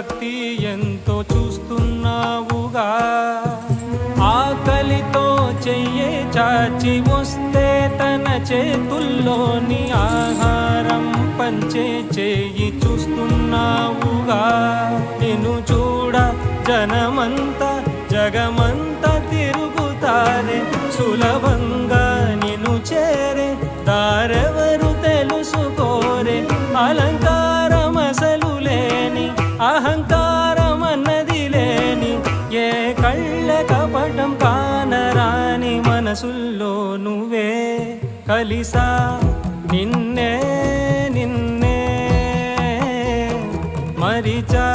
భక్తి ఎంతో చూస్తున్నావుగా. ఆకలితో చెయ్యే చాచి వస్తే తన చేతుల్లోని ఆహారం పంచే చేయి చూస్తున్నావుగా. నిన్ను చూడ జనమంతా జగమంతా తిరుగుతారే, సులభంగా నిన్ను చేరే దారెవరు తెలుసుకోరే. అలంకారం అసలు లేని, అహంకారం అన్నది లేని, ఏ కళ్ళ కపటం కానరాని మనసుల్లో నువ్వే కలిసా నిన్నే నిన్నే మరిచా.